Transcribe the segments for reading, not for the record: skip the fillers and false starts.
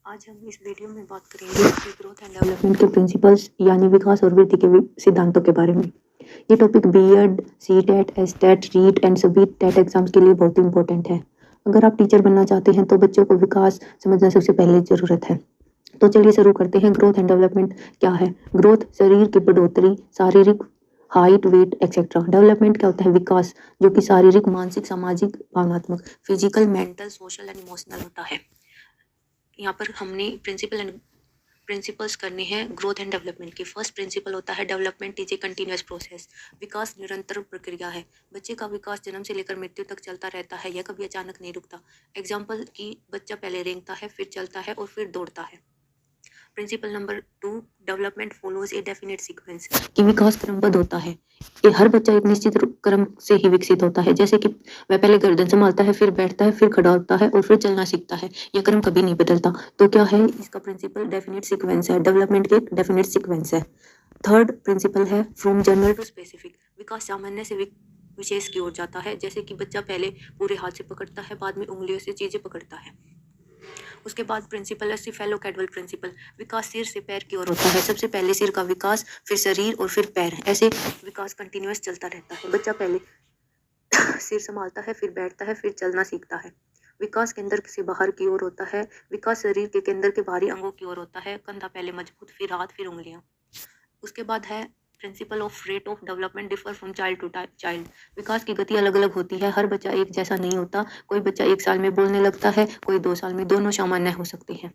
आज हम इस वीडियो में बात करेंगे कि ग्रोथ एंड डेवलपमेंट के प्रिंसिपल्स यानी विकास और वृद्धि के सिद्धांतों के बारे में। ये topic BEd, CTET, STET, REET and सभी टेट एग्जाम्स के लिए बहुत ही इंपॉर्टेंट है। अगर आप टीचर बनना चाहते हैं तो बच्चों को विकास समझना सबसे पहले ज़रूरत है। तो चलिए शुरू करते हैं। ग्रोथ एंड डेवलपमेंट क्या है? ग्रोथ शरीर की बढ़ोतरी, शारीरिक हाइट, वेट एक्सेट्रा। डेवलपमेंट क्या होता है? विकास, जो कि शारीरिक, मानसिक, सामाजिक, भावनात्मक, physical, mental, social and emotional होता है। यहाँ पर हमने प्रिंसिपल्स करने हैं ग्रोथ एंड डेवलपमेंट की। फर्स्ट प्रिंसिपल होता है development is a continuous process. विकास निरंतर प्रक्रिया है। बच्चे का विकास जन्म से लेकर मृत्यु तक चलता रहता है, यह कभी अचानक नहीं रुकता। एग्जाम्पल कि बच्चा पहले रेंगता है, फिर चलता है और फिर दौड़ता है। Principle number 2, development follows a definite sequence. कि विकास क्रमबद्ध होता है। ये हर बच्चा एक निश्चित क्रम से ही विकसित होता है। जैसे कि वह पहले गर्दन संभालता है, फिर बैठता है, फिर खड़ा होता है और फिर चलना सीखता है। यह क्रम कभी नहीं बदलता। तो क्या है इसका प्रिंसिपल? डेफिनेट सीक्वेंस है। डेवलपमेंट के एक डेफिनेट सीक्वेंस है। थर्ड प्रिंसिपल है फ्रॉम जनरल टू स्पेसिफिक। विकास सामान्य से विशेष की ओर जाता है। जैसे कि बच्चा पहले पूरे हाथ से पकड़ता है, बाद में उंगलियों से चीजें पकड़ता है। उसके बाद प्रिंसिपल है सिफेलोकैडवल प्रिंसिपल। विकास सिर से पैर की ओर होता है। सबसे पहले सिर का विकास, फिर शरीर और फिर पैर। ऐसे विकास कंटिन्यूअस चलता रहता है। बच्चा पहले सिर संभालता है, फिर बैठता है, फिर चलना सीखता है। विकास केंद्र से बाहर की ओर होता है। विकास शरीर के केंद्र के बाहरी अंगों की ओर होता है। कंधा पहले मजबूत, फिर हाथ, फिर उंगलियां। उसके बाद है principle of rate of development differ from child to child. विकास की गति अलग अलग होती है। हर बच्चा एक जैसा नहीं होता। कोई बच्चा 1 साल में बोलने लगता है, कोई 2 साल में। दोनों सामान्य हो सकते हैं।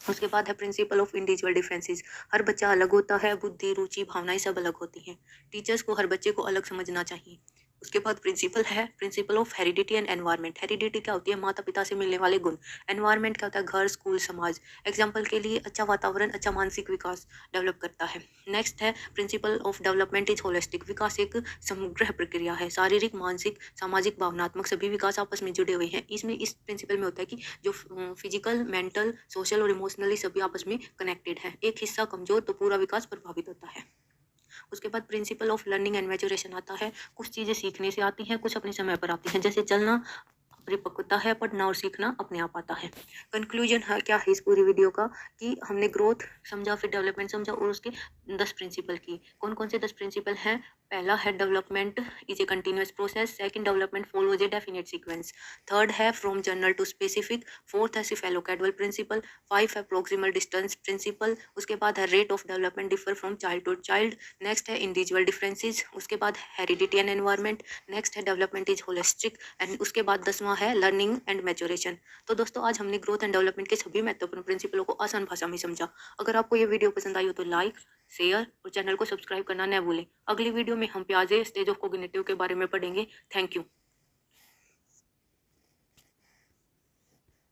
उसके बाद है प्रिंसिपल ऑफ इंडिविजुअल डिफरेंसेस। हर बच्चा अलग होता है। बुद्धि, रुचि, भावनाएं सब अलग होती हैं। टीचर्स को हर बच्चे को अलग समझना चाहिए। उसके बाद प्रिंसिपल है principle of heredity and environment. Heredity क्या होती है? माता पिता से मिलने वाले गुण। एनवायरनमेंट क्या होता है? घर, स्कूल, समाज। एग्जाम्पल के लिए अच्छा वातावरण अच्छा मानसिक विकास डेवलप करता है। नेक्स्ट है principle of development is holistic. विकास एक समग्र प्रक्रिया है। शारीरिक, मानसिक, सामाजिक, भावनात्मक सभी विकास आपस में जुड़े हुए हैं। इसमें इस प्रिंसिपल में होता है कि जो फिजिकल, मेंटल, सोशल और इमोशनली सभी आपस में कनेक्टेड है। एक हिस्सा कमजोर तो पूरा विकास प्रभावित होता है। उसके बाद principle of learning and maturation आता है। कुछ चीजें सीखने से आती हैं, कुछ अपने समय पर आती हैं। जैसे चलना परिपक्वता है, पढ़ना और सीखना अपने आप आता है। कंक्लूजन है क्या है इस पूरी वीडियो का कि हमने ग्रोथ समझा, फिर डेवलपमेंट समझा और उसके 10 प्रिंसिपल की। कौन कौन से 10 प्रिंसिपल हैं? पहला है development is a continuous process. Second, development follows a definite sequence. Third है from general to specific. Fourth है सिफेलोकैडवल प्रिंसिपल। 5 है प्रोक्सिमल डिस्टेंस प्रिंसिपल। उसके बाद है rate of development differ from child to child. Next है individual differences. उसके बाद heredity and environment. Next है डेवलपमेंट इज होलिस्टिक एंड उसके बाद 10वां है लर्निंग एंड मैच्योरेशन। तो दोस्तों आज हमने ग्रोथ एंड डेवलपमेंट के सभी महत्वपूर्ण प्रिंसिपलों को आसान भाषा में समझा। अगर आपको ये वीडियो पसंद आई हो तो लाइक, शेयर और चैनल को सब्सक्राइब करना न भूलें। अगली वीडियो में हम पियाजे स्टेज ऑफ कोग्निटिव के बारे में पढ़ेंगे। Thank you.